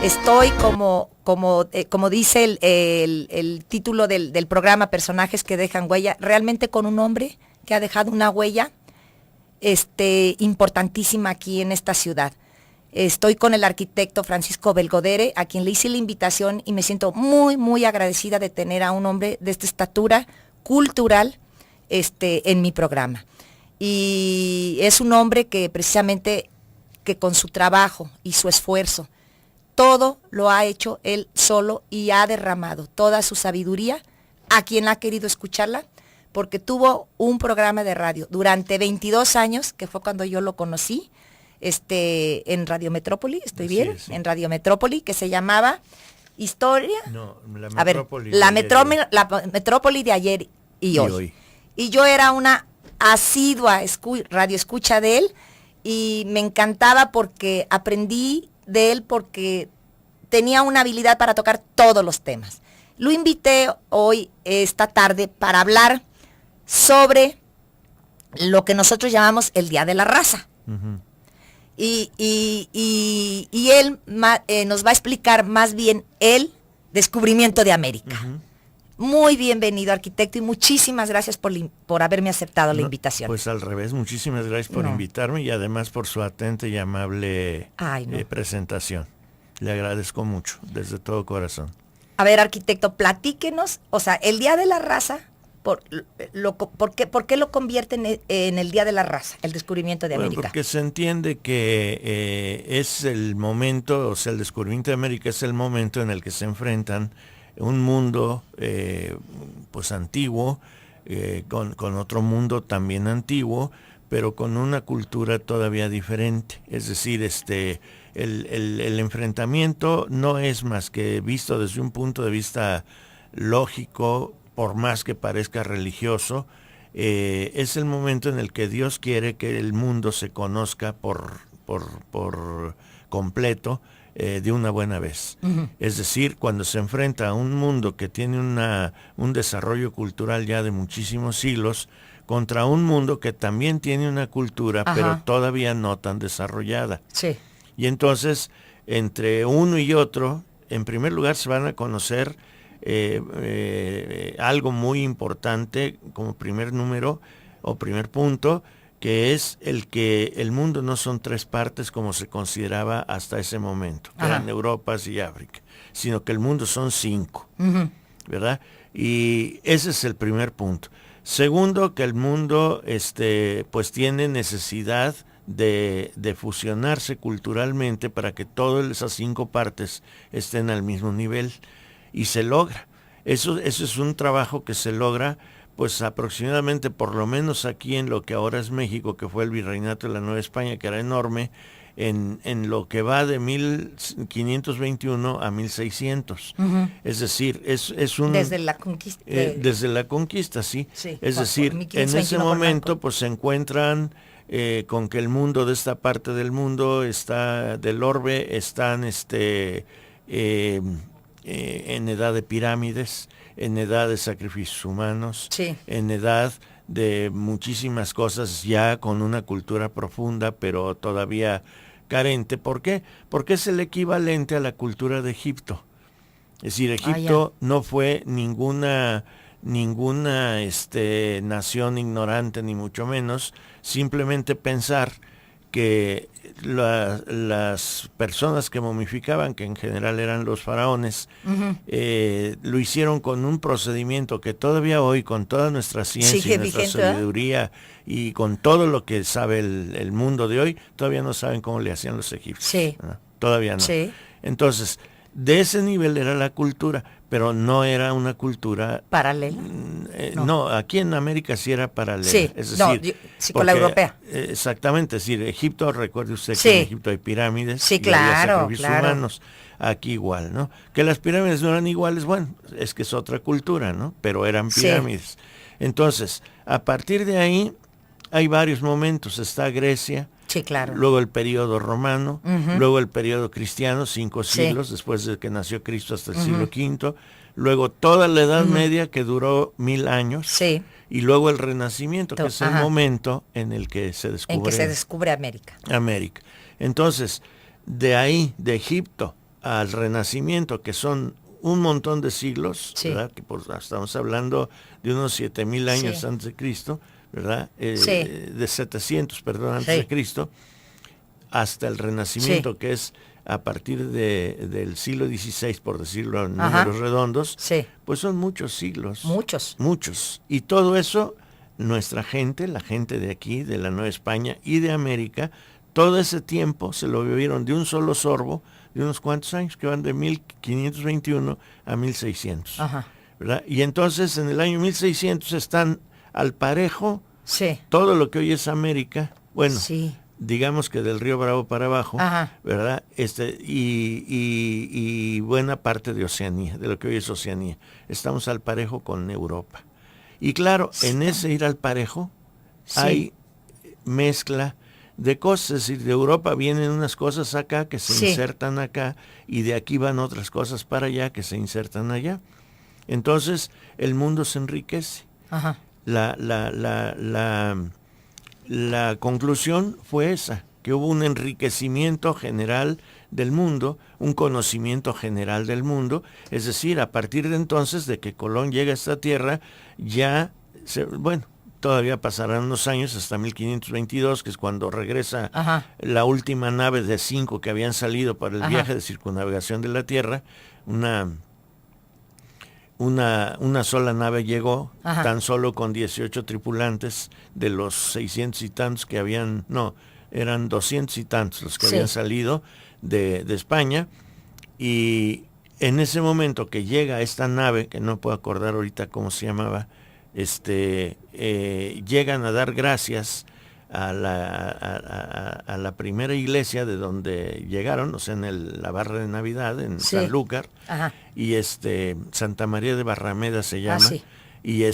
Estoy como dice el título del programa, Personajes que dejan huella, realmente con un hombre que ha dejado una huella importantísima aquí en esta ciudad. Estoy con el arquitecto Francisco Belgodere, a quien le hice la invitación y me siento muy, muy agradecida de tener a un hombre de esta estatura cultural en mi programa. Y es un hombre que precisamente que con su trabajo y su esfuerzo, todo lo ha hecho él solo y ha derramado toda su sabiduría a quien ha querido escucharla, porque tuvo un programa de radio durante 22 años, que fue cuando yo lo conocí, en Radio Metrópoli, ¿estoy bien? Sí, sí. En Radio Metrópoli, que se llamaba Historia. No, la Metrópoli. La Metrópoli de ayer y hoy. Y yo era una asidua radio escucha de él y me encantaba porque aprendí de él porque tenía una habilidad para tocar todos los temas. Lo invité hoy, esta tarde, para hablar sobre lo que nosotros llamamos el Día de la Raza. Uh-huh. Y él nos va a explicar más bien el descubrimiento de América. Uh-huh. Muy bienvenido, arquitecto, y muchísimas gracias por haberme aceptado la invitación. Pues al revés, muchísimas gracias por invitarme y además por su atenta y amable presentación. Le agradezco mucho, desde todo corazón. A ver, arquitecto, platíquenos, o sea, el Día de la Raza, ¿por qué lo convierten en el Día de la Raza, el descubrimiento de América? Porque se entiende que es el momento, o sea, el descubrimiento de América es el momento en el que se enfrentan un mundo pues antiguo, con otro mundo también antiguo, pero con una cultura todavía diferente. Es decir, el enfrentamiento no es más que visto desde un punto de vista lógico, por más que parezca religioso, es el momento en el que Dios quiere que el mundo se conozca por completo, de una buena vez. Uh-huh. Es decir, cuando se enfrenta a un mundo que tiene un desarrollo cultural ya de muchísimos siglos, contra un mundo que también tiene una cultura, ajá, pero todavía no tan desarrollada. Sí. Y entonces, entre uno y otro, en primer lugar se van a conocer algo muy importante como primer número o primer punto, que es el que el mundo no son tres partes como se consideraba hasta ese momento, que eran Europa y África, sino que el mundo son 5, uh-huh, ¿verdad? Y ese es el primer punto. Segundo, que el mundo pues tiene necesidad de fusionarse culturalmente para que todas esas 5 partes estén al mismo nivel, y se logra. Eso es un trabajo que se logra pues aproximadamente, por lo menos aquí en lo que ahora es México, que fue el Virreinato de la Nueva España, que era enorme, en lo que va de 1521 a 1600. Uh-huh. Es decir, es un... Desde la conquista. Desde la conquista, sí. Es decir, en ese momento pues se encuentran con que el mundo de esta parte del mundo, del orbe, están en edad de pirámides, en edad de sacrificios humanos, sí, en edad de muchísimas cosas ya con una cultura profunda, pero todavía carente. ¿Por qué? Porque es el equivalente a la cultura de Egipto. Es decir, Egipto no fue ninguna nación ignorante, ni mucho menos. Simplemente pensar que las personas que momificaban, que en general eran los faraones, uh-huh, lo hicieron con un procedimiento que todavía hoy, con toda nuestra ciencia y nuestra sabiduría, y con todo lo que sabe el mundo de hoy, todavía no saben cómo le hacían los egipcios. Sí. ¿No? Todavía no. Sí. Entonces, de ese nivel era la cultura, pero no era una cultura paralela. No, aquí en América sí era paralela. Sí, es decir, con la europea. Exactamente, es decir, Egipto, recuerde usted sí, que en Egipto hay pirámides, sí, y claro, había sacrificios humanos. Aquí igual, ¿no? Que las pirámides no eran iguales, bueno, es que es otra cultura, ¿no? Pero eran pirámides. Sí. Entonces, a partir de ahí hay varios momentos. Está Grecia. Sí, claro. Luego el periodo romano, uh-huh, luego el periodo cristiano, 5 siglos, sí, después de que nació Cristo hasta el siglo V, luego toda la Edad, uh-huh, Media, que duró 1000 años, sí, y luego el Renacimiento, que es el momento en el que se descubre América. Entonces, de ahí, de Egipto al Renacimiento, que son un montón de siglos, sí. ¿verdad? Que estamos hablando de unos 7,000 años sí. antes de Cristo, ¿verdad? Sí. De 700, perdón, antes sí. de Cristo, hasta el Renacimiento, que es a partir del siglo XVI, por decirlo en números redondos, pues son muchos siglos. Muchos. Y todo eso, nuestra gente, la gente de aquí, de la Nueva España y de América, todo ese tiempo se lo vivieron de un solo sorbo, de unos cuantos años, que van de 1521 a 1600. ¿Verdad? Y entonces en el año 1600 están al parejo todo lo que hoy es América, bueno, digamos que del Río Bravo para abajo, ¿verdad? Y buena parte de Oceanía, de lo que hoy es Oceanía. Estamos al parejo con Europa. Y claro, en ese ir al parejo hay mezcla de cosas, es decir, de Europa vienen unas cosas acá que se insertan acá, y de aquí van otras cosas para allá que se insertan allá. Entonces el mundo se enriquece. La conclusión fue esa, que hubo un enriquecimiento general del mundo, un conocimiento general del mundo, es decir, a partir de entonces, de que Colón llega a esta tierra, todavía pasarán unos años hasta 1522, que es cuando regresa la última nave de 5 que habían salido para el viaje de circunnavegación de la Tierra. Una sola nave llegó, tan solo con 18 tripulantes de los 600 y tantos que habían, eran 200 y tantos los que habían salido de España. Y en ese momento que llega esta nave, que no puedo acordar ahorita cómo se llamaba, llegan a dar gracias a la primera iglesia de donde llegaron, o sea, en la barra de Navidad, en Sanlúcar, y Santa María de Barrameda se llama, y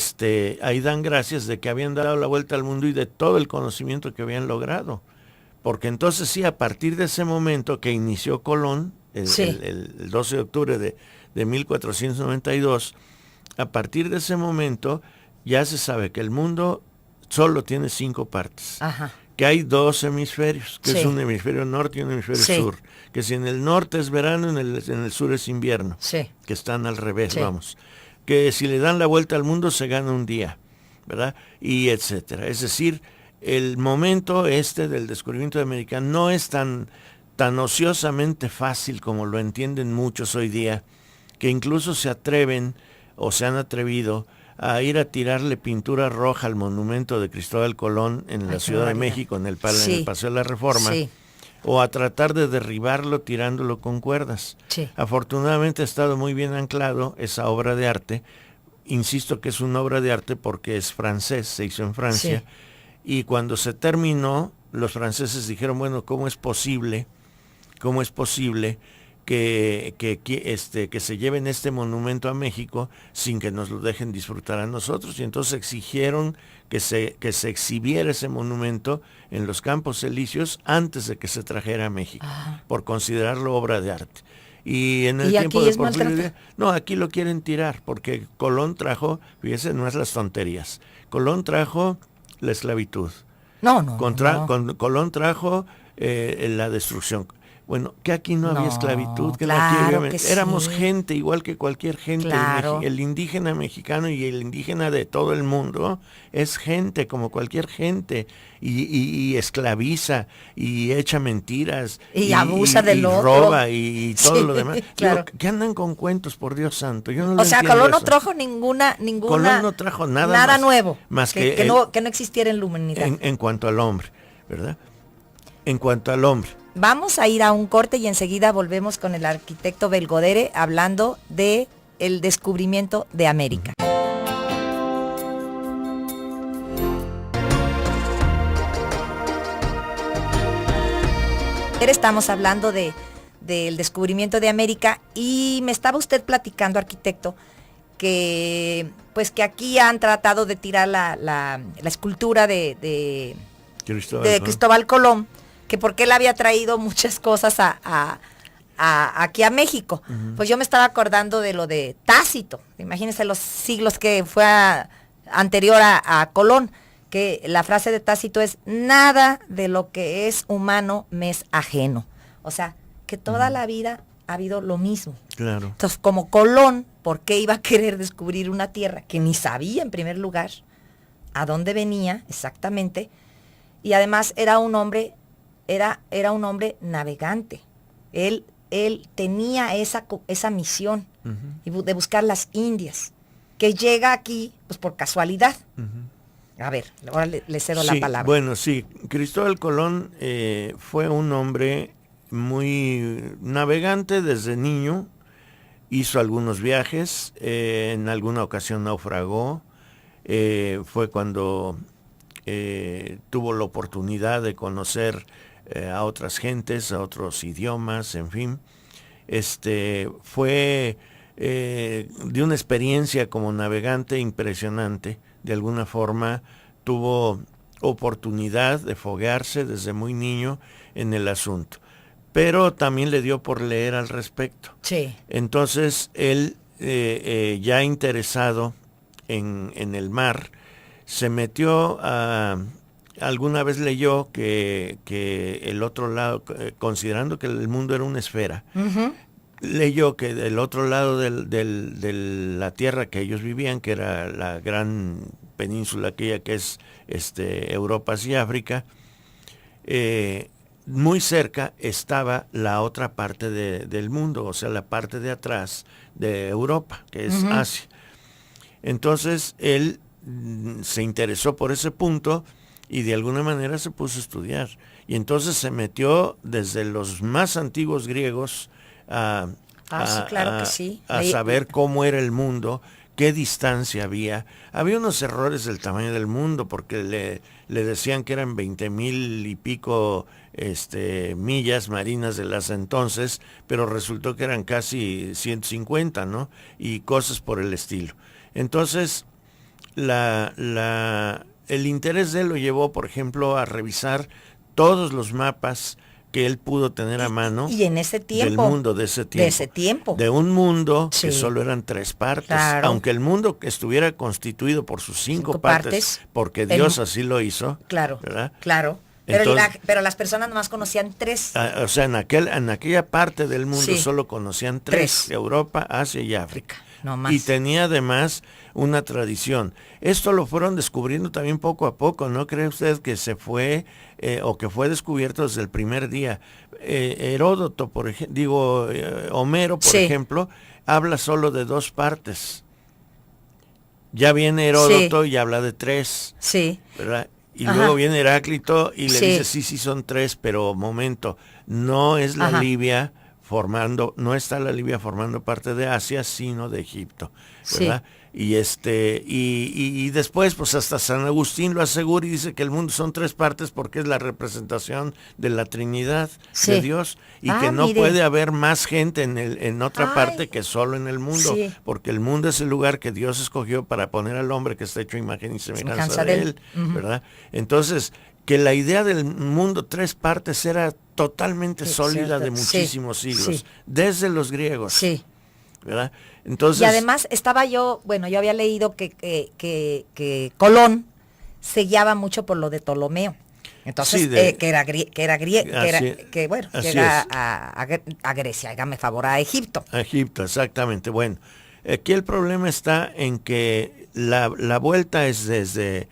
ahí dan gracias de que habían dado la vuelta al mundo y de todo el conocimiento que habían logrado, porque entonces a partir de ese momento que inició Colón, el 12 de octubre de 1492, a partir de ese momento ya se sabe que el mundo solo tiene 5 partes, que hay 2 hemisferios, que es un hemisferio norte y un hemisferio sur, que si en el norte es verano, en el sur es invierno, que están al revés, que si le dan la vuelta al mundo se gana un día, ¿verdad? Y etcétera. Es decir, el momento del descubrimiento de América no es tan ociosamente fácil como lo entienden muchos hoy día, que incluso se atreven o se han atrevido a ir a tirarle pintura roja al monumento de Cristóbal Colón en la Ciudad de México, en el Paseo de la Reforma, o a tratar de derribarlo tirándolo con cuerdas. Afortunadamente ha estado muy bien anclado esa obra de arte. Insisto que es una obra de arte porque es francés, se hizo en Francia, y cuando se terminó, los franceses dijeron, bueno, ¿cómo es posible que se lleven este monumento a México sin que nos lo dejen disfrutar a nosotros? Y entonces exigieron que se exhibiera ese monumento en los Campos Elíseos antes de que se trajera a México, por considerarlo obra de arte. Y en el tiempo de Porfirio Díaz, aquí lo quieren tirar, porque Colón trajo, fíjense, no es las tonterías, Colón trajo la esclavitud. Colón trajo la destrucción. Bueno, que aquí no había esclavitud, que éramos gente igual que cualquier gente. El indígena mexicano y el indígena de todo el mundo es gente como cualquier gente, y esclaviza y echa mentiras y abusa del otro, roba y todo lo demás. Digo, ¿qué andan con cuentos, por Dios santo? Yo no lo entiendo. Colón no trajo ninguna Colón no trajo nada nuevo, más que no existiera en la humanidad. En cuanto al hombre, ¿verdad? En cuanto al hombre. Vamos a ir a un corte y enseguida volvemos con el arquitecto Belgodere hablando de el descubrimiento de América. Estamos hablando del descubrimiento de América y me estaba usted platicando, arquitecto, que aquí han tratado de tirar la escultura de Cristóbal Colón, que porque él había traído muchas cosas aquí a México. Pues yo me estaba acordando de lo de Tácito. Imagínense los siglos que fue anterior a Colón, que la frase de Tácito es: nada de lo que es humano me es ajeno. O sea, que toda la vida ha habido lo mismo. Claro. Entonces, como Colón, ¿por qué iba a querer descubrir una tierra que ni sabía en primer lugar a dónde venía exactamente? Y además era un hombre navegante. Él tenía esa misión de buscar las Indias, que llega aquí pues por casualidad. A ver, ahora le cedo la palabra. Bueno, sí, Cristóbal Colón fue un hombre muy navegante desde niño, hizo algunos viajes, en alguna ocasión naufragó, fue cuando tuvo la oportunidad de conocer a otras gentes, a otros idiomas, en fin. Fue de una experiencia como navegante impresionante. De alguna forma tuvo oportunidad de foguearse desde muy niño en el asunto, pero también le dio por leer al respecto. Sí. Entonces él, ya interesado en el mar, se metió alguna vez leyó que el otro lado, considerando que el mundo era una esfera, leyó que del otro lado de la tierra que ellos vivían, que era la gran península aquella que es Europa y África, muy cerca estaba la otra parte del mundo, o sea, la parte de atrás de Europa, que es Asia. Entonces él se interesó por ese punto y de alguna manera se puso a estudiar. Y entonces se metió desde los más antiguos griegos sí, claro que sí. A saber cómo era el mundo, qué distancia había. Había unos errores del tamaño del mundo, porque le decían que eran 20,000 y pico millas marinas de las entonces, pero resultó que eran casi 150, ¿no? Y cosas por el estilo. Entonces, el interés de él lo llevó, por ejemplo, a revisar todos los mapas que él pudo tener a mano. Y en ese tiempo. Del mundo de ese tiempo. De ese tiempo. De un mundo sí. que solo eran 3 partes. Claro. Aunque el mundo estuviera constituido por sus 5 partes, porque Dios así lo hizo. Claro, ¿verdad? Claro. Pero las personas nomás conocían 3. O sea, en aquella parte del mundo solo conocían 3. Europa, Asia y África. No más. Y tenía además una tradición. Esto lo fueron descubriendo también poco a poco, ¿no cree usted que se fue o que fue descubierto desde el primer día? Heródoto, Homero, por ejemplo, habla solo de 2 partes. Ya viene Heródoto y habla de 3. Sí. ¿Verdad? Y luego viene Heráclito y le dice, sí, son 3, pero momento, no es la Libia no está la Libia formando parte de Asia, sino de Egipto, ¿verdad? Sí. Y después, pues hasta San Agustín lo asegura y dice que el mundo son 3 partes porque es la representación de la Trinidad de Dios y que no puede haber más gente en otra parte que solo en el mundo, porque el mundo es el lugar que Dios escogió para poner al hombre que está hecho imagen y semejanza de él, ¿verdad? Entonces, que la idea del mundo 3 partes era totalmente sólida de muchísimos siglos, desde los griegos, ¿verdad? Entonces, y además yo había leído que Colón se guiaba mucho por lo de Ptolomeo. Entonces, llega a Grecia, hágame favor, a Egipto. A Egipto, exactamente. Bueno, aquí el problema está en que la vuelta es desde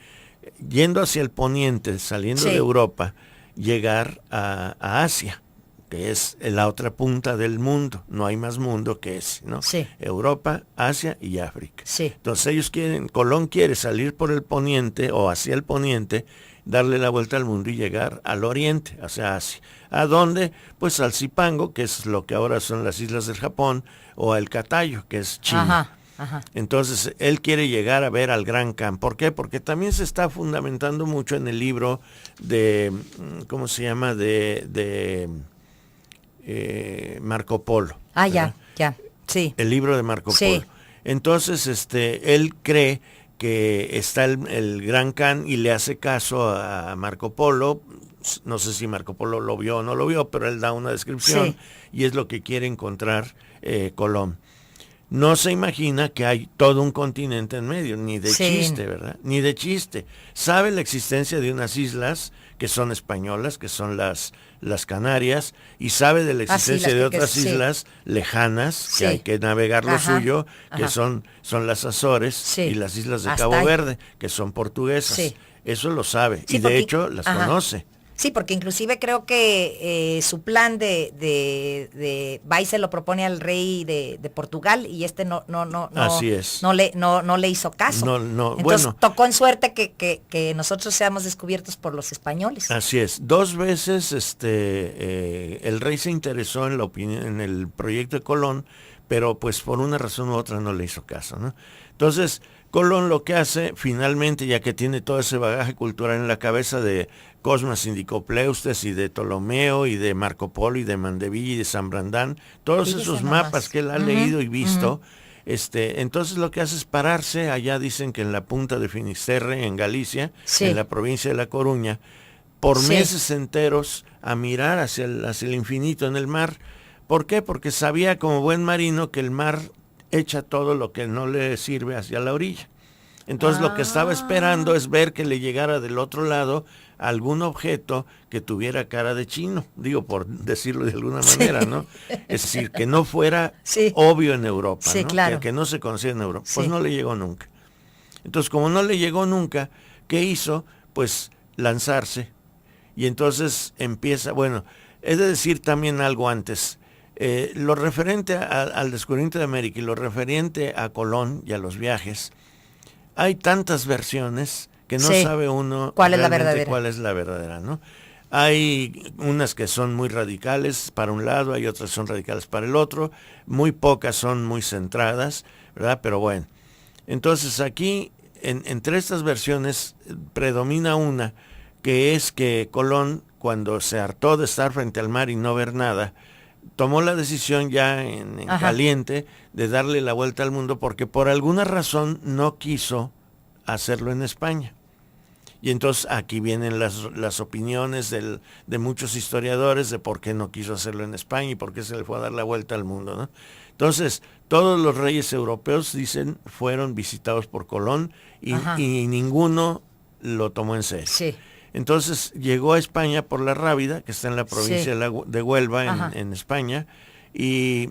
yendo hacia el poniente, saliendo de Europa, llegar a Asia, que es la otra punta del mundo. No hay más mundo que ese, ¿no? Europa, Asia y África. Entonces Colón quiere salir por el poniente o hacia el poniente, darle la vuelta al mundo y llegar al oriente, hacia Asia. ¿A dónde? Pues al Zipango, que es lo que ahora son las islas del Japón, o al Catayo, que es China. Entonces, él quiere llegar a ver al Gran Khan. ¿Por qué? Porque también se está fundamentando mucho en el libro de, ¿cómo se llama? De Marco Polo. Sí. El libro de Marco Polo. Entonces, él cree que está el Gran Khan y le hace caso a Marco Polo. No sé si Marco Polo lo vio o no lo vio, pero él da una descripción y es lo que quiere encontrar Colón. no se imagina que hay todo un continente en medio, ni de Sí. chiste, ¿verdad? Ni de chiste. Sabe la existencia de unas islas que son españolas, que son las Canarias, y sabe de la Ah, sí, existencia las de que- otras sí. islas lejanas, Sí. que hay que navegar lo Ajá, suyo, que ajá. son las Azores Sí. y las islas de Hasta Cabo ahí. Verde, que son portuguesas. Sí. Eso lo sabe, Sí, y de porque- hecho las ajá. conoce. Sí, porque inclusive creo que su plan de va y se lo propone al rey de Portugal y este Así es. no le hizo caso. No, no, Entonces bueno. tocó en suerte que nosotros seamos descubiertos por los españoles. Así es. 2 veces el rey se interesó en la opinión, en el proyecto de Colón, pero pues por una razón u otra no le hizo caso, ¿no? Entonces, Colón lo que hace finalmente, ya que tiene todo ese bagaje cultural en la cabeza de Cosmas Indicopleustes y de Ptolomeo y de Marco Polo y de Mandeville y de San Brandán, todos Fíjese esos nomás. mapas que él ha Ujú, leído y visto, entonces lo que hace es pararse, allá dicen que en la punta de Finisterre, en Galicia, Sí. en la provincia de La Coruña, por Sí. meses enteros a mirar hacia el infinito en el mar. ¿Por qué? Porque sabía como buen marino que el mar echa todo lo que no le sirve hacia la orilla. Entonces lo que estaba esperando es ver que le llegara del otro lado algún objeto que tuviera cara de chino, digo por decirlo de alguna manera, ¿no? Es decir, que no fuera Sí. obvio en Europa, Sí, ¿no? claro. Que no se conocía en Europa. Pues Sí. no le llegó nunca. Entonces, como no le llegó nunca, ¿qué hizo? Pues lanzarse. Y entonces empieza, bueno, he de decir también algo antes. Lo referente al descubrimiento de América y lo referente a Colón y a los viajes, hay tantas versiones que no Sí. sabe uno ¿Cuál es la realmente verdadera? cuál es la verdadera, ¿no? Hay unas que son muy radicales para un lado, hay otras que son radicales para el otro, muy pocas son muy centradas, ¿verdad? Pero bueno, entonces aquí, entre estas versiones, predomina una, que es que Colón, cuando se hartó de estar frente al mar y no ver nada, tomó la decisión ya en Ajá. caliente de darle la vuelta al mundo porque por alguna razón no quiso hacerlo en España. Y entonces aquí vienen las opiniones de muchos historiadores de por qué no quiso hacerlo en España y por qué se le fue a dar la vuelta al mundo, ¿no? Entonces, todos los reyes europeos, dicen, fueron visitados por Colón Ajá. y ninguno lo tomó en serio. Sí. Entonces llegó a España por la Rábida, que está en la provincia Sí. de Huelva, Ajá. en España, y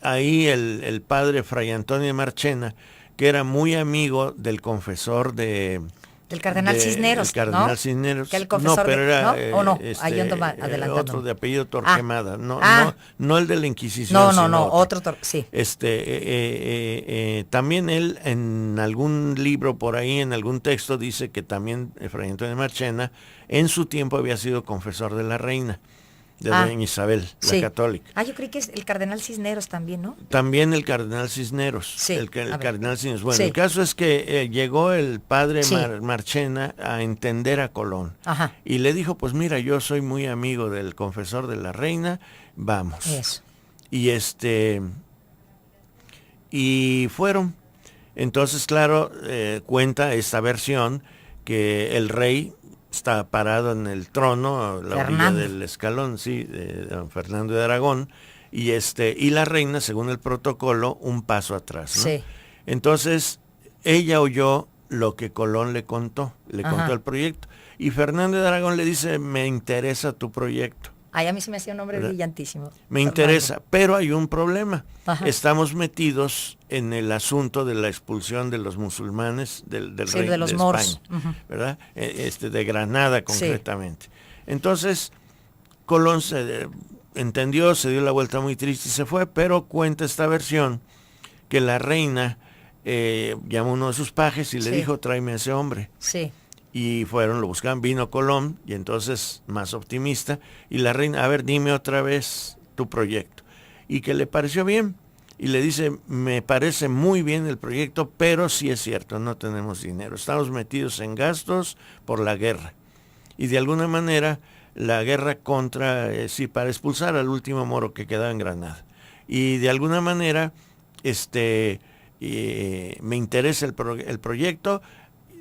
ahí el padre Fray Antonio de Marchena, que era muy amigo del confesor Del cardenal Cisneros, el cardenal ¿no? Cisneros. Que el confesor no, pero de- era ¿no? ¿O no? Ahí ando adelantándome. otro de apellido Torquemada, no, Ah. no el de la Inquisición. No, sino otro, sí. También él en algún libro por ahí, en algún texto, dice que también Fray Antonio de Marchena en su tiempo había sido confesor de la reina, de doña Isabel, sí. la católica. Ah, yo creí que es el cardenal Cisneros también, ¿no? También el cardenal Cisneros. Sí, El a ver. cardenal Cisneros. Bueno, Sí. el caso es que llegó el padre Sí. Marchena a entender a Colón. Ajá. Y le dijo, pues mira, yo soy muy amigo del confesor de la reina, vamos. Eso. Y y fueron. Entonces, claro, cuenta esta versión que el rey está parado en el trono, a la orilla Fernando. del escalón, sí, de don Fernando de Aragón, y la reina, según el protocolo, un paso atrás, ¿no? Sí. Entonces, ella oyó lo que Colón le contó Ajá. el proyecto, y Fernando de Aragón le dice, me interesa tu proyecto. Ay, a mí se me hacía un hombre ¿Verdad? brillantísimo. Me Fernando. interesa, pero hay un problema. Ajá. Estamos metidos en el asunto de la expulsión de los musulmanes del Sí, rey de los de moros. España, Ujú. ¿verdad? De Granada concretamente. Entonces, Colón se entendió, se dio la vuelta muy triste y se fue, pero cuenta esta versión que la reina llamó a uno de sus pajes y le Sí. dijo, tráeme a ese hombre. Sí. Y fueron, lo buscaban, vino Colón, y entonces más optimista, y la reina, a ver, dime otra vez tu proyecto. Y que le pareció bien, y le dice, me parece muy bien el proyecto, pero sí es cierto, no tenemos dinero, estamos metidos en gastos por la guerra. Y de alguna manera, la guerra para expulsar al último moro que quedaba en Granada. Y de alguna manera, me interesa el proyecto.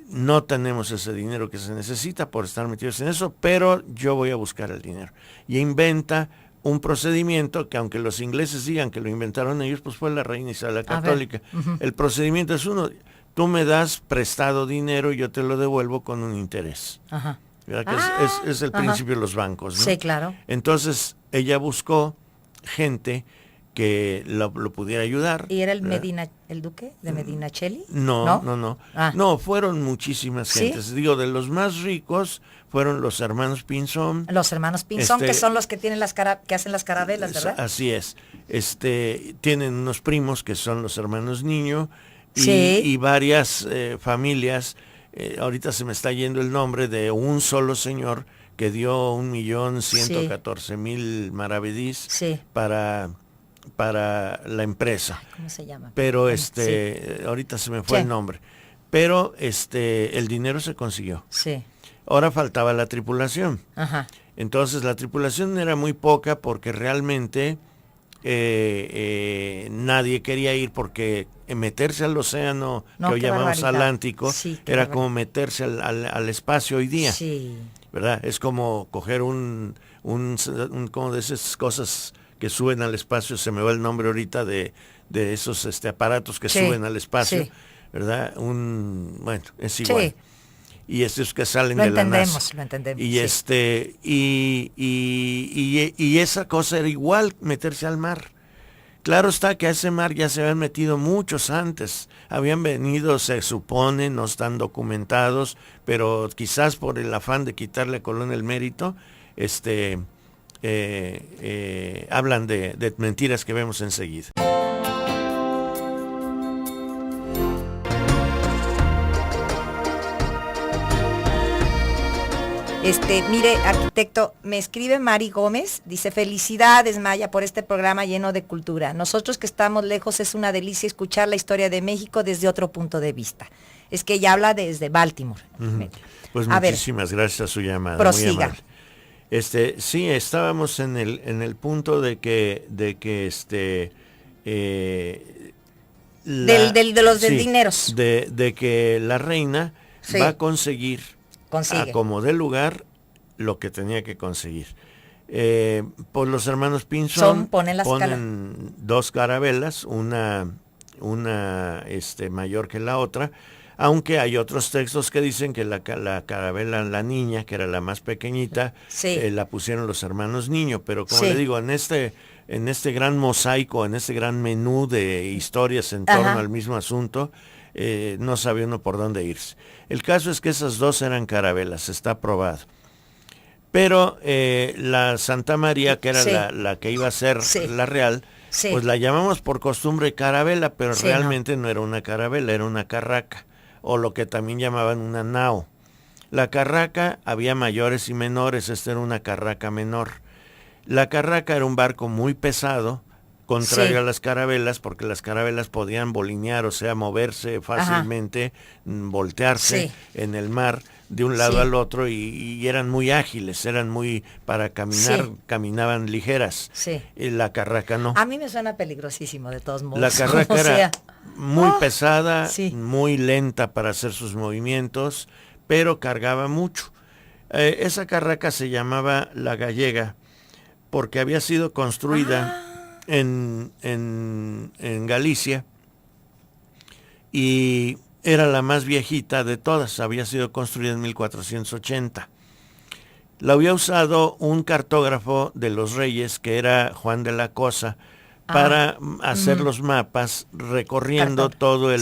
No tenemos ese dinero que se necesita por estar metidos en eso, pero yo voy a buscar el dinero. Y inventa un procedimiento que, aunque los ingleses digan que lo inventaron ellos, pues fue la reina Isabel la Católica. El procedimiento es uno: tú me das prestado dinero y yo te lo devuelvo con un interés. Ajá. ¿Verdad? Que es el principio de los bancos, ¿no? Sí, claro. Entonces ella buscó gente que lo pudiera ayudar. ¿Y era el ¿verdad? el duque de Medinaceli? No. Ah. No, fueron muchísimas ¿Sí? gentes. Digo, de los más ricos fueron los hermanos Pinzón. Los hermanos Pinzón, que son los que tienen que hacen las carabelas, ¿verdad? Así es. Tienen unos primos que son los hermanos Niño Sí. y varias familias. Ahorita se me está yendo el nombre de un solo señor que dio 1.114.000 maravedís Sí. para la empresa. ¿Cómo se llama? Pero Sí. ahorita se me fue Sí. el nombre. Pero el dinero se consiguió. Sí. Ahora faltaba la tripulación. Ajá. Entonces la tripulación era muy poca porque realmente nadie quería ir, porque meterse al océano, No, que hoy qué llamamos barbaridad. Atlántico, Sí, qué era barbaridad. como meterse al espacio hoy día. Sí. ¿Verdad? Es como coger como de esas cosas que suben al espacio, se me va el nombre ahorita de esos aparatos que Sí, suben al espacio, sí. ¿verdad? Bueno, es igual. Sí. Y esos que salen Lo de la NASA. lo entendemos. Y y esa cosa era igual, meterse al mar. Claro está que a ese mar ya se habían metido muchos antes. Habían venido, se supone, no están documentados, pero quizás por el afán de quitarle a Colón el mérito, hablan de mentiras que vemos enseguida. Mire, arquitecto, me escribe Mari Gómez, dice: felicidades, Maya, por este programa lleno de cultura. Nosotros que estamos lejos, es una delicia escuchar la historia de México desde otro punto de vista. Es que ella habla desde Baltimore. Pues A ver, muchísimas gracias a su llamada. prosiga. Muy amable. Sí, estábamos en el punto de que de los dineros. de que la reina Sí. va a conseguir Consigue. a como dé lugar lo que tenía que conseguir. Pues los hermanos Pinzón ponen dos carabelas, una mayor que la otra, aunque hay otros textos que dicen que la carabela, la niña, que era la más pequeñita, Sí. la pusieron los hermanos Niño, pero como Sí. le digo, en este gran mosaico, en este gran menú de historias en torno Ajá. al mismo asunto, no sabía uno por dónde irse. El caso es que esas dos eran carabelas, está probado. Pero la Santa María, que era Sí. la que iba a ser Sí. la real, Sí. pues la llamamos por costumbre carabela, pero Sí, realmente no era una carabela, era una carraca, o lo que también llamaban una nao. La carraca había mayores y menores, esta era una carraca menor. La carraca era un barco muy pesado, contrario Sí. a las carabelas, porque las carabelas podían bolinear, o sea, moverse fácilmente, voltearse Sí. en el mar de un lado Sí. al otro, y eran muy ágiles, eran muy, para caminar, Sí. caminaban ligeras. Sí. Y la carraca no. A mí me suena peligrosísimo, de todos modos. La carraca O era sea, muy pesada, sí. muy lenta para hacer sus movimientos, pero cargaba mucho. Esa carraca se llamaba La Gallega porque había sido construida en Galicia y era la más viejita de todas, había sido construida en 1480. La había usado un cartógrafo de los reyes, que era Juan de la Cosa, para hacer los mapas recorriendo todo el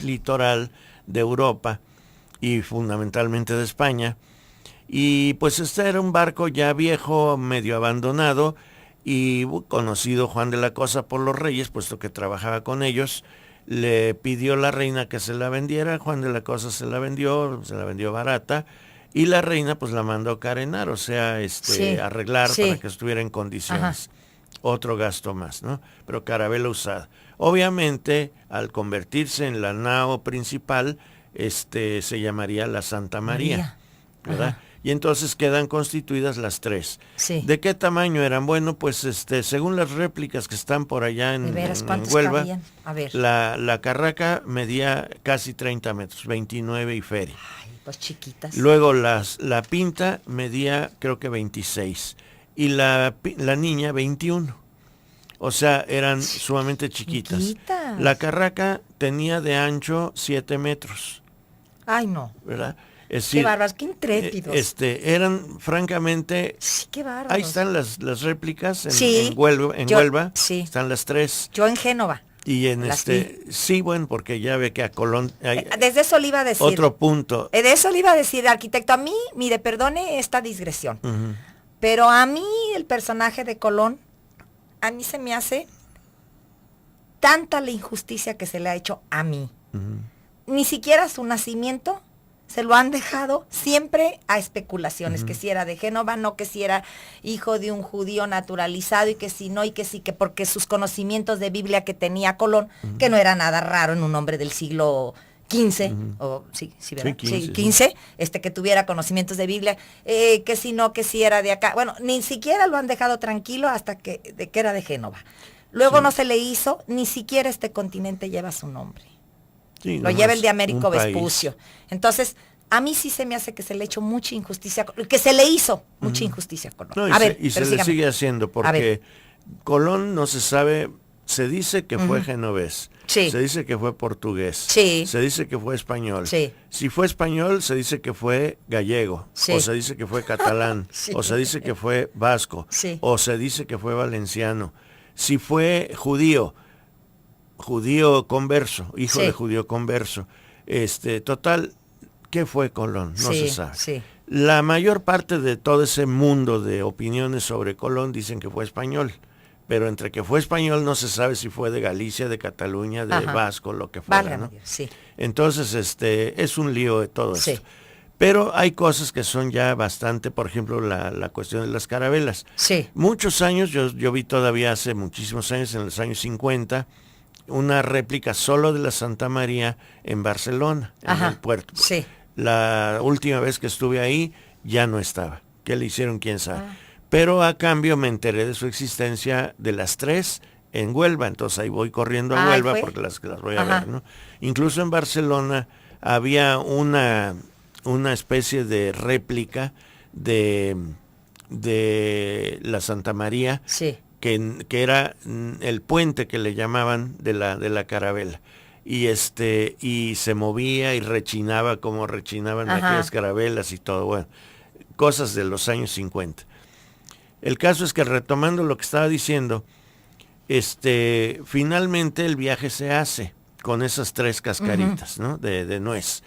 litoral de Europa y fundamentalmente de España. Y pues este era un barco ya viejo, medio abandonado, y conocido Juan de la Cosa por los reyes, puesto que trabajaba con ellos, le pidió la reina que se la vendiera. Juan de la Cosa se la vendió barata, y la reina pues la mandó carenar, o sea, arreglar para que estuviera en condiciones. Ajá. Otro gasto más, ¿no? Pero carabela usada. Obviamente, al convertirse en la nao principal, se llamaría la Santa María. ¿Verdad? Ajá. Y entonces quedan constituidas las tres. Sí. ¿De qué tamaño eran? Bueno, pues según las réplicas que están por allá en Huelva, a ver. La carraca medía casi 30 metros, 29 y feria. Ay, pues chiquitas. Luego la pinta medía creo que 26. y la niña 21. O sea, eran sumamente chiquitas. La carraca tenía de ancho 7 metros. Ay, no. ¿Verdad? Es Qué decir, bárbaros, qué intrépidos. Eran francamente... Sí, qué bárbaros. Ahí están las réplicas Sí, en Huelva. Sí. Están las 3. Yo en Génova. Y en sí, bueno, porque ya ve que a Colón hay desde eso le iba a decir. otro punto. De eso le iba a decir, arquitecto, a mí, mire, perdone esta digresión, pero a mí el personaje de Colón, a mí se me hace tanta la injusticia que se le ha hecho a mí. Ni siquiera su nacimiento se lo han dejado siempre a especulaciones, que si era de Génova, no, que si era hijo de un judío naturalizado y que si no, y que sí, que porque sus conocimientos de Biblia que tenía Colón, que no era nada raro en un hombre del siglo XV, o sí, ¿verdad? Sí, XV, que tuviera conocimientos de Biblia, que si no, que si era de acá. Bueno, ni siquiera lo han dejado tranquilo hasta que era de Génova. Luego no se le hizo, ni siquiera este continente lleva su nombre. Sí, lo lleva el de Américo Vespucio. Entonces, a mí sí se me hace que se le echó mucha injusticia, que se le hizo mucha injusticia a Colón. No, y se le sigue haciendo, porque Colón no se sabe, se dice que fue genovés, se dice que fue portugués, se dice que fue español. Si fue español, se dice que fue gallego, o se dice que fue catalán, o se dice que fue vasco, o se dice que fue valenciano. Si fue judío converso, hijo de judío converso. Total, ¿qué fue Colón? No se sabe. La mayor parte de todo ese mundo de opiniones sobre Colón dicen que fue español, pero entre que fue español no se sabe si fue de Galicia, de Cataluña, de Vasco, lo que fuera, ¿no? Entonces, es un lío de todo esto. Pero hay cosas que son ya bastante, por ejemplo, la cuestión de las carabelas. Muchos años, yo vi todavía hace muchísimos años, en los años 50, una réplica solo de la Santa María en Barcelona, en el puerto. La última vez que estuve ahí ya no estaba. ¿Qué le hicieron? ¿Quién sabe? Pero a cambio me enteré de su existencia de las 3 en Huelva. Entonces ahí voy corriendo a Huelva porque las voy a ver, ¿no? Incluso en Barcelona había una especie de réplica de la Santa María. Que era el puente que le llamaban de la carabela. Y se movía y rechinaba como rechinaban aquellas carabelas y todo. Bueno, cosas de los años 50. El caso es que, retomando lo que estaba diciendo, finalmente el viaje se hace con esas 3 cascaritas, ¿no? de nuez.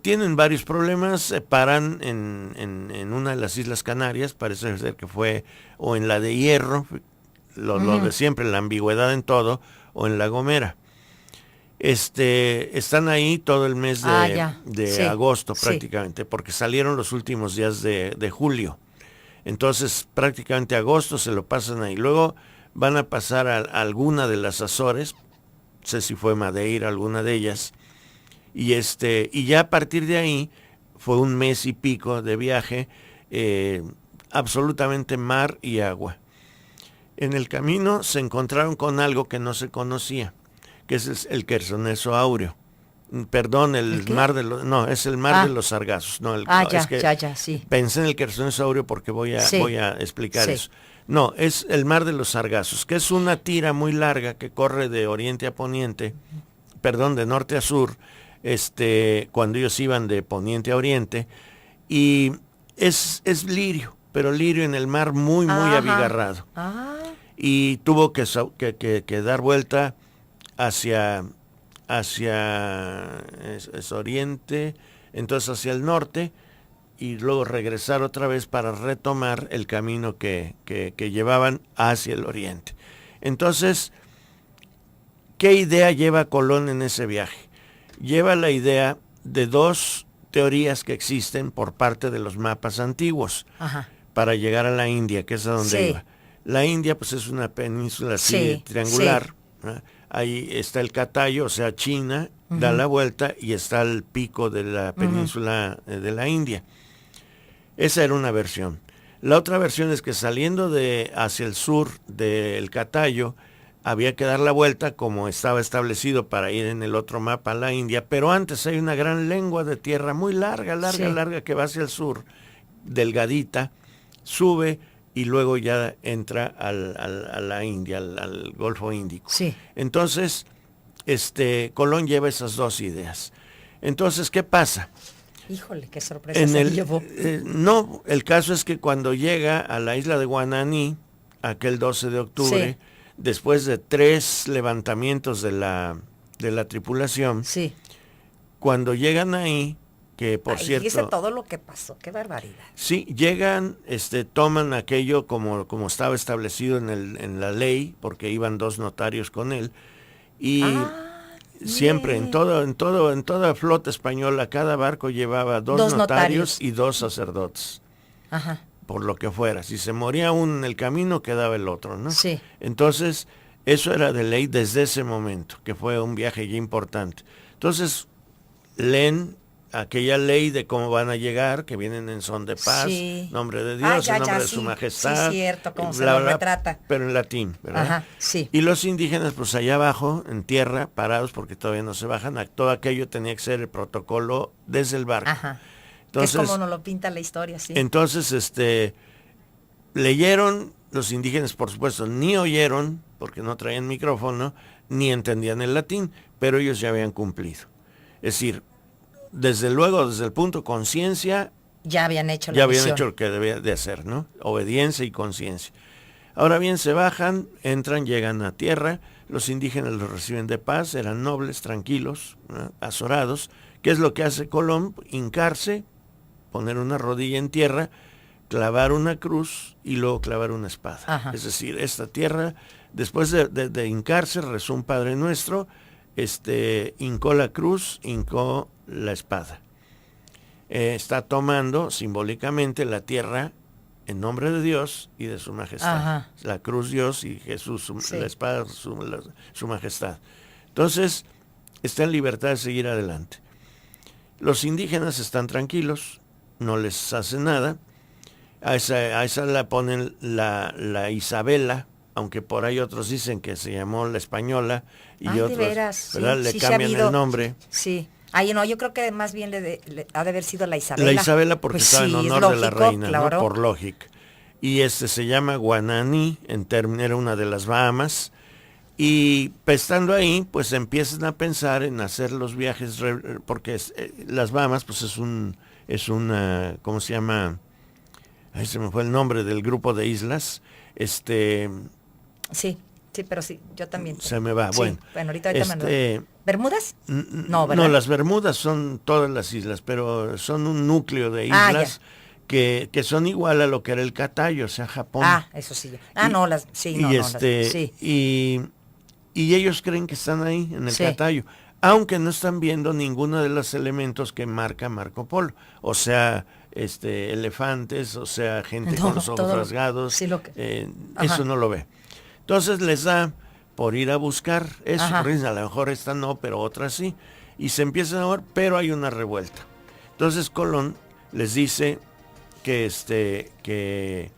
Tienen varios problemas, paran en una de las Islas Canarias, parece ser que fue, o en la de Hierro, lo de siempre, la ambigüedad en todo, o en La Gomera. Están ahí todo el mes de agosto prácticamente, porque salieron los últimos días de julio. Entonces prácticamente agosto se lo pasan ahí. Luego van a pasar a alguna de las Azores, no sé si fue Madeira, alguna de ellas. Y ya a partir de ahí fue un mes y pico de viaje, absolutamente mar y agua. En el camino se encontraron con algo que no se conocía, que es el Quersoneso áureo. Perdón, el mar de los... No, es el mar de los sargazos. No, pensé en el Quersoneso áureo porque voy a explicar eso. No, es el mar de los sargazos, que es una tira muy larga que corre de oriente a poniente, de norte a sur, cuando ellos iban de poniente a oriente, y es lirio, pero lirio en el mar muy abigarrado. Y tuvo que dar vuelta hacia oriente, entonces hacia el norte, y luego regresar otra vez para retomar el camino que llevaban hacia el oriente. Entonces, ¿qué idea lleva Colón en ese viaje? Lleva la idea de 2 teorías que existen por parte de los mapas antiguos para llegar a la India, que es a donde iba. La India pues es una península así triangular. Ahí está el Catayo, o sea, China, da la vuelta y está el pico de la península de la India. Esa era una versión. La otra versión es que saliendo hacia el sur del Catayo, había que dar la vuelta como estaba establecido para ir en el otro mapa a la India, pero antes hay una gran lengua de tierra muy larga que va hacia el sur, delgadita, sube y luego ya entra a la India, al Golfo Índico. Sí. Entonces, Colón lleva esas dos ideas. Entonces, ¿qué pasa? Híjole, qué sorpresa se llevó. No, el caso es que cuando llega a la isla de Guananí, aquel 12 de octubre, Sí. después de 3 levantamientos de la tripulación, Sí. cuando llegan ahí, que por cierto... Fíjese todo lo que pasó, qué barbaridad. Sí, llegan, toman aquello como estaba establecido en la ley, porque iban 2 notarios con él, y siempre en toda flota española, cada barco llevaba 2 notarios y 2 sacerdotes. Ajá. Por lo que fuera. Si se moría uno en el camino, quedaba el otro, ¿no? Sí. Entonces, eso era de ley desde ese momento, que fue un viaje ya importante. Entonces, leen aquella ley de cómo van a llegar, que vienen en son de paz, Sí. nombre de Dios, en nombre de su majestad. Sí, cierto, como se lo retrata. Pero en latín, ¿verdad? Ajá, sí. Y los indígenas, pues allá abajo, en tierra, parados, porque todavía no se bajan, todo aquello tenía que ser el protocolo desde el barco. Ajá. Entonces, que es como nos lo pinta la historia, sí. Entonces, leyeron, los indígenas por supuesto ni oyeron, porque no traían micrófono, ni entendían el latín, pero ellos ya habían cumplido. Es decir, desde luego, desde el punto conciencia, ya habían hecho ya habían hecho lo que debía de hacer, ¿no? Obediencia y conciencia. Ahora bien, se bajan, entran, llegan a tierra, los indígenas los reciben de paz, eran nobles, tranquilos, ¿no? Azorados. ¿Qué es lo que hace Colón? Hincarse, poner una rodilla en tierra, clavar una cruz y luego clavar una espada. Ajá. Es decir, esta tierra, después de hincarse, rezó un Padre Nuestro, hincó la cruz, hincó la espada. Está tomando simbólicamente la tierra en nombre de Dios y de su majestad. Ajá. La cruz Dios y Jesús, Sí. la espada su majestad. Entonces, está en libertad de seguir adelante. Los indígenas están tranquilos, no les hace nada. A esa la ponen la Isabela, aunque por ahí otros dicen que se llamó la Española y Ay, otros, de veras, ¿verdad? sí, Le sí cambian se ha habido. el nombre. Sí. Ay, no, yo creo que más bien le ha de haber sido la Isabela. La Isabela porque Pues estaba sí, en es honor de la lógico, reina, claro. ¿no? Por lógica. Y se llama Guananí, era una de las Bahamas. Y estando ahí, pues empiezan a pensar en hacer los viajes, porque las Bahamas, pues es una, ¿cómo se llama? Ahí se me fue el nombre del grupo de islas. Sí, pero sí, yo también. Se me va, Sí, bueno. ahorita me lo... ¿Bermudas? No, ¿verdad? No, las Bermudas son todas las islas, pero son un núcleo de Ah, islas que son igual a lo que era el Catayo, o sea, Japón. Ah, eso sí. Y ellos creen que están ahí en el Sí. Catayo, aunque no están viendo ninguno de los elementos que marca Marco Polo, o sea, elefantes, o sea, gente con los ojos todo, rasgados, sí, eso no lo ve. Entonces les da por ir a buscar eso, Ajá. porque dicen, a lo mejor esta no, pero otra sí, y se empiezan a ver, pero hay una revuelta. Entonces Colón les dice que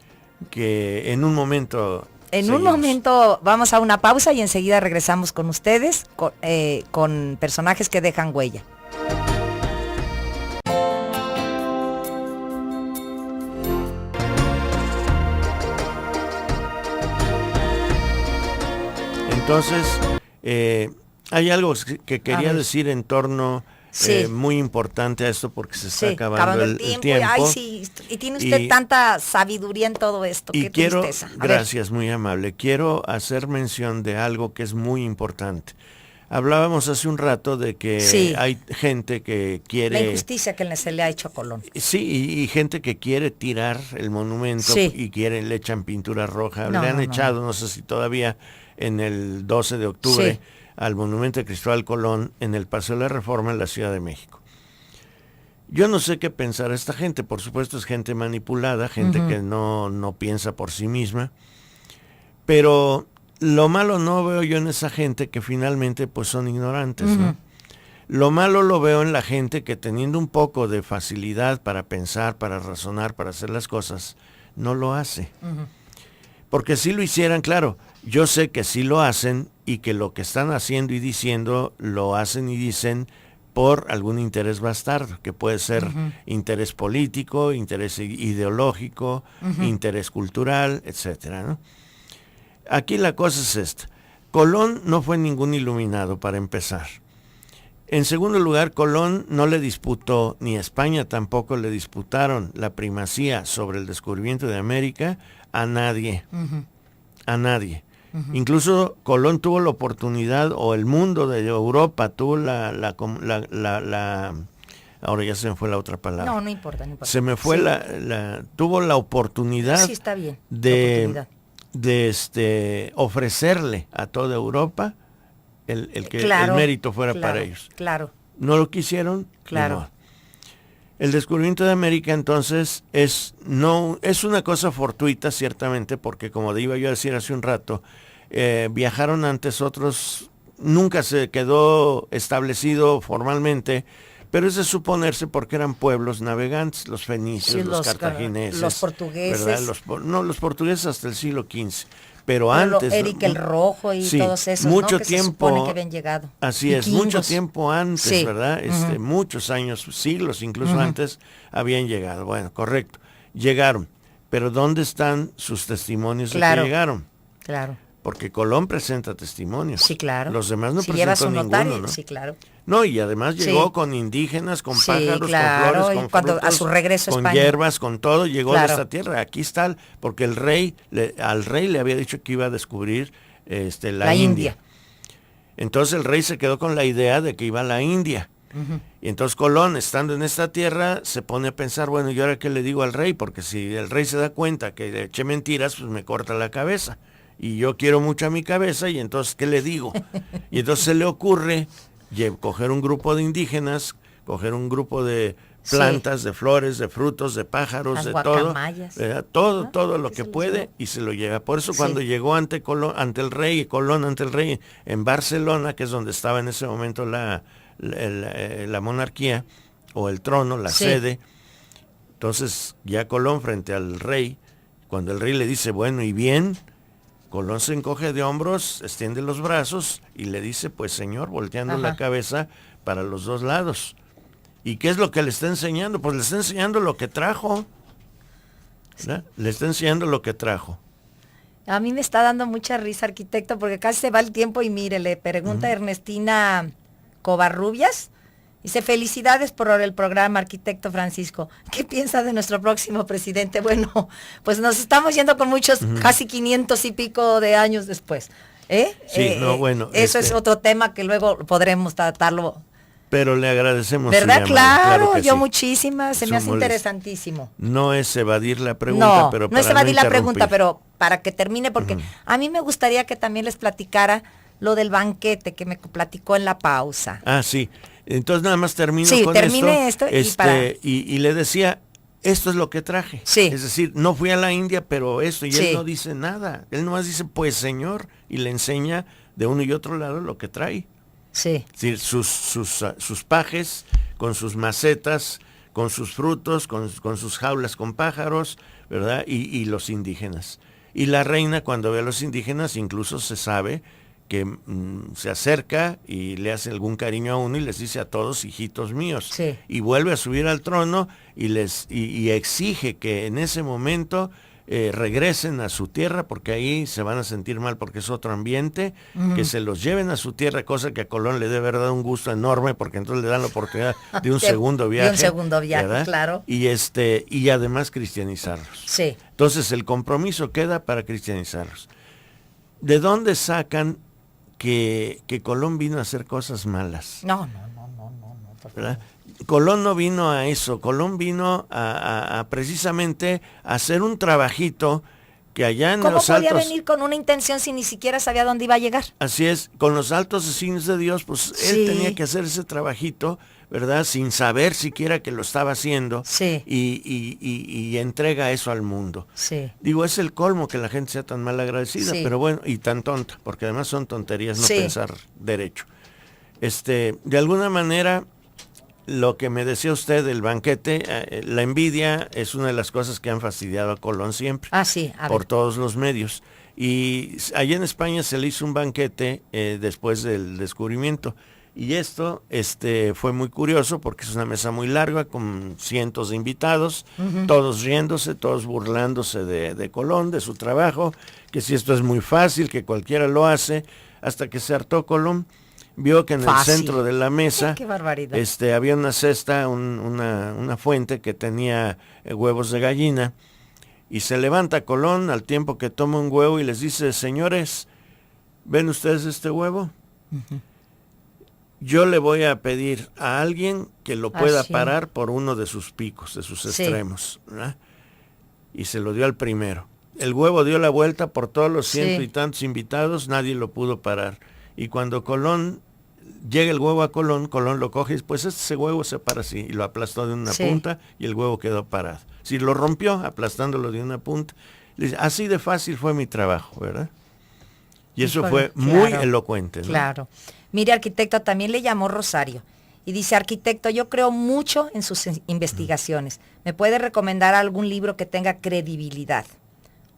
en un momento... En un momento vamos a una pausa y enseguida regresamos con ustedes con personajes que dejan huella. Entonces, hay algo que quería decir en torno muy importante a esto porque se está acabando el tiempo. Ay, sí, y tiene usted tanta sabiduría en todo esto. Y qué quiero, tristeza. gracias, muy amable, quiero hacer mención de algo que es muy importante. Hablábamos hace un rato de que hay gente que quiere... La injusticia que se le ha hecho a Colón. Sí, y gente que quiere tirar el monumento y le echan pintura roja. Le han echado, no sé si todavía en el 12 de octubre, al monumento de Cristóbal Colón en el Paseo de la Reforma en la Ciudad de México. Yo no sé qué pensar esta gente, por supuesto es gente manipulada, gente que no piensa por sí misma, pero... Lo malo no veo yo en esa gente que finalmente pues son ignorantes, ¿no? Lo malo lo veo en la gente que teniendo un poco de facilidad para pensar, para razonar, para hacer las cosas, no lo hace. Porque si lo hicieran, claro, yo sé que sí lo hacen y que lo que están haciendo y diciendo lo hacen y dicen por algún interés bastardo, que puede ser interés político, interés ideológico, interés cultural, etcétera, ¿no? Aquí la cosa es esta. Colón no fue ningún iluminado, para empezar. En segundo lugar, Colón no le disputó, ni España tampoco le disputaron la primacía sobre el descubrimiento de América a nadie. A nadie. Incluso Colón tuvo la oportunidad, o el mundo de Europa tuvo ahora ya se me fue la otra palabra. No importa. Se me fue tuvo la oportunidad, sí, está bien, de ofrecerle a toda Europa el que el mérito fuera para ellos. Claro. No lo quisieron. Claro. No. El descubrimiento de América entonces es una cosa fortuita, ciertamente, porque como iba yo a decir hace un rato, viajaron antes otros, nunca se quedó establecido formalmente, pero es de suponerse porque eran pueblos navegantes, los fenicios, sí, los cartagineses, los portugueses. ¿verdad? Los portugueses hasta el siglo XV. Pero antes, Eric el Rojo y sí, todos esos, mucho ¿no? que tiempo, se supone que habían llegado. Así es, mucho tiempo antes, sí. ¿verdad? Muchos años, siglos incluso antes, habían llegado. Bueno, correcto, llegaron. Pero ¿dónde están sus testimonios de que llegaron? Claro. Porque Colón presenta testimonios. Sí, claro. Los demás no si presentó ninguno, ¿no? Sí, claro. No, y además llegó con indígenas, con pájaros, claro, con flores, con frutos, a su regreso a con España. hierbas, con todo, llegó de esta tierra. Aquí está, porque al rey le había dicho que iba a descubrir la India. Entonces el rey se quedó con la idea de que iba a la India. Y entonces Colón, estando en esta tierra, se pone a pensar, bueno, ¿y ahora qué le digo al rey? Porque si el rey se da cuenta que le eché mentiras, pues me corta la cabeza. Y yo quiero mucho a mi cabeza, y entonces, ¿qué le digo? Y entonces se le ocurre coger un grupo de indígenas, coger un grupo de plantas, de flores, de frutos, de pájaros, las de todo lo que puede, y se lo lleva. Por eso cuando llegó ante el rey en Barcelona, que es donde estaba en ese momento la monarquía, o el trono, la sede, entonces ya Colón frente al rey, cuando el rey le dice, bueno, ¿y bien? Colón se encoge de hombros, extiende los brazos y le dice, pues señor, volteando la cabeza para los dos lados. ¿Y qué es lo que le está enseñando? Pues le está enseñando lo que trajo. ¿Verdad? Le está enseñando lo que trajo. A mí me está dando mucha risa, arquitecto, porque casi se va el tiempo y mire, le pregunta Ernestina Covarrubias. Dice, felicidades por el programa, arquitecto Francisco. ¿Qué piensa de nuestro próximo presidente? Bueno, pues nos estamos yendo con muchos, casi 500 y pico de años después. Sí, bueno. Eso es otro tema que luego podremos tratarlo. Pero le agradecemos. ¿Verdad? Claro que yo sí. Muchísimas, se me hace interesantísimo. No es evadir la pregunta, pero no es evadir la pregunta, pero para que termine, porque a mí me gustaría que también les platicara lo del banquete que me platicó en la pausa. Ah, sí. Entonces nada más termino con esto y le decía, esto es lo que traje. Sí. Es decir, no fui a la India, pero esto, y él no dice nada. Él nomás dice, pues señor, y le enseña de uno y otro lado lo que trae. Sí. Es decir, sus pajes, con sus macetas, con sus frutos, con sus jaulas con pájaros, ¿verdad? Y los indígenas. Y la reina, cuando ve a los indígenas, incluso se sabe que se acerca y le hace algún cariño a uno y les dice a todos, hijitos míos. Sí. Y vuelve a subir al trono y exige que en ese momento regresen a su tierra, porque ahí se van a sentir mal porque es otro ambiente, que se los lleven a su tierra, cosa que a Colón le debe haber dado un gusto enorme, porque entonces le dan la oportunidad de un segundo viaje. De un segundo viaje, ¿verdad? Claro. Y además cristianizarlos. Sí. Entonces el compromiso queda para cristianizarlos. ¿De dónde sacan que Colón vino a hacer cosas malas? No. ¿Verdad? Colón no vino a eso, Colón vino a precisamente a hacer un trabajito que allá en los altos... ¿Cómo podía venir con una intención si ni siquiera sabía dónde iba a llegar? Así es, con los altos designios de Dios, pues él tenía que hacer ese trabajito, ¿verdad? Sin saber siquiera que lo estaba haciendo, y entrega eso al mundo. Sí. Digo, es el colmo que la gente sea tan mal agradecida, pero bueno, y tan tonta, porque además son tonterías no pensar derecho. De alguna manera, lo que me decía usted del banquete, la envidia es una de las cosas que han fastidiado a Colón siempre. Por todos los medios. Y allá en España se le hizo un banquete después del descubrimiento. Y esto fue muy curioso porque es una mesa muy larga con cientos de invitados, todos riéndose, todos burlándose de Colón, de su trabajo, que si esto es muy fácil, que cualquiera lo hace, hasta que se hartó Colón, vio que en el centro de la mesa ¡Qué barbaridad! había una cesta, una fuente que tenía huevos de gallina, y se levanta Colón al tiempo que toma un huevo y les dice, señores, ¿ven ustedes este huevo? Yo le voy a pedir a alguien que lo pueda parar por uno de sus picos, de sus extremos, ¿verdad? Y se lo dio al primero. El huevo dio la vuelta por todos los ciento y tantos invitados, nadie lo pudo parar. Y cuando Colón, llega el huevo a Colón, Colón lo coge y pues ese huevo se para así, y lo aplastó de una punta y el huevo quedó parado. Si lo rompió, aplastándolo de una punta, le dice, así de fácil fue mi trabajo, ¿verdad? Y eso fue muy elocuente, ¿no? Claro. Mire, arquitecto, también le llamó Rosario. Y dice, arquitecto, yo creo mucho en sus investigaciones. ¿Me puede recomendar algún libro que tenga credibilidad?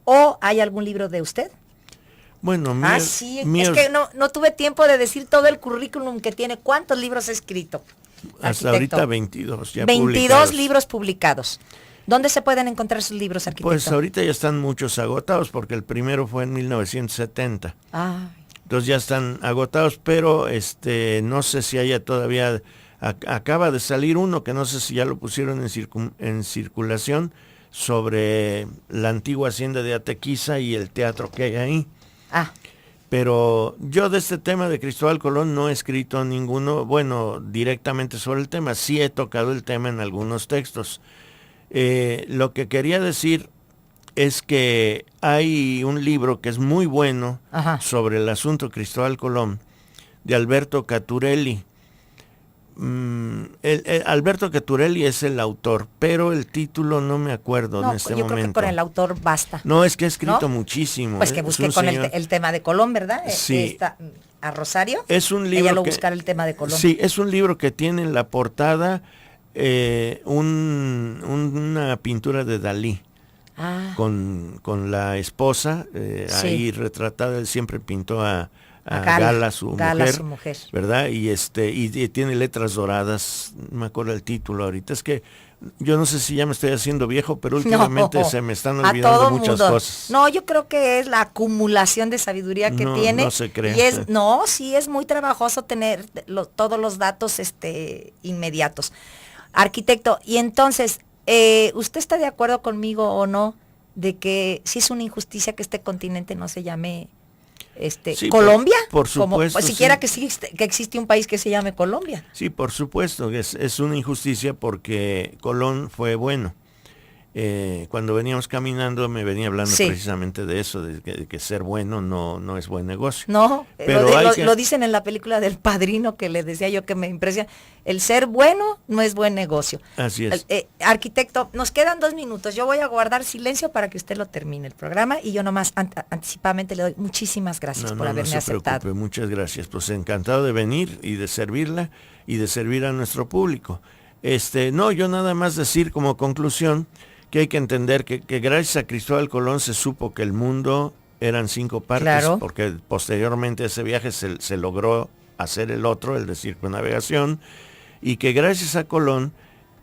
¿O hay algún libro de usted? Bueno, es que no tuve tiempo de decir todo el currículum que tiene. ¿Cuántos libros ha escrito? Hasta ahorita 22 ya 22 publicados. Libros publicados. ¿Dónde se pueden encontrar sus libros, arquitecto? Pues ahorita ya están muchos agotados, porque el primero fue en 1970. Entonces ya están agotados, pero no sé si haya todavía, acaba de salir uno que no sé si ya lo pusieron en circulación, sobre la antigua hacienda de Atequiza y el teatro que hay ahí. Pero yo de este tema de Cristóbal Colón no he escrito ninguno, bueno, directamente sobre el tema, sí he tocado el tema en algunos textos. Lo que quería decir es que hay un libro que es muy bueno sobre el asunto Cristóbal Colón, de Alberto Caturelli. Alberto Caturelli es el autor, pero el título no me acuerdo en este momento. Yo creo que con el autor basta. No, es que ha escrito muchísimo. Pues que busque con el tema de Colón, ¿verdad? Sí. A Rosario. Es un libro ella lo buscar el tema de Colón. Sí, es un libro que tiene en la portada una pintura de Dalí. Con la esposa ahí retratada. Él siempre pintó a Gala, su mujer, ¿verdad? Y tiene letras doradas, no me acuerdo el título ahorita. Es que yo no sé si ya me estoy haciendo viejo, pero últimamente se me están olvidando muchas cosas. No, yo creo que es la acumulación de sabiduría que tiene. No se cree. Y sí es muy trabajoso tener todos los datos inmediatos. Arquitecto, y entonces, ¿usted está de acuerdo conmigo o no de que sí es una injusticia que este continente no se llame Colombia? Por supuesto. Como siquiera que existe un país que se llame Colombia. Sí, por supuesto, es una injusticia porque Colón fue bueno. Cuando veníamos caminando me venía hablando precisamente de eso, de que ser bueno no es buen negocio. No, pero lo dicen en la película del Padrino, que le decía yo que me impresiona. El ser bueno no es buen negocio. Así es. Arquitecto, nos quedan 2 minutos. Yo voy a guardar silencio para que usted lo termine el programa y yo nomás anticipadamente le doy muchísimas gracias por haberme aceptado. Preocupe, muchas gracias. Pues encantado de venir y de servirla y de servir a nuestro público. Yo nada más decir como conclusión que hay que entender que gracias a Cristóbal Colón se supo que el mundo eran 5 partes, porque posteriormente a ese viaje se logró hacer el otro, el de circunnavegación, y que gracias a Colón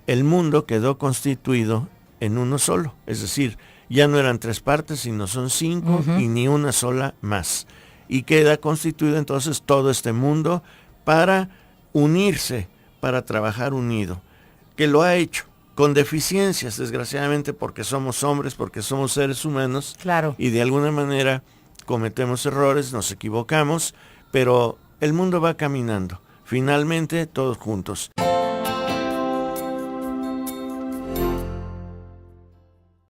el mundo quedó constituido en uno solo, es decir, ya no eran 3 partes, sino son 5 y ni una sola más. Y queda constituido entonces todo este mundo para unirse, para trabajar unido, que lo ha hecho. Con deficiencias, desgraciadamente, porque somos hombres, porque somos seres humanos, y de alguna manera cometemos errores, nos equivocamos, pero el mundo va caminando, finalmente todos juntos.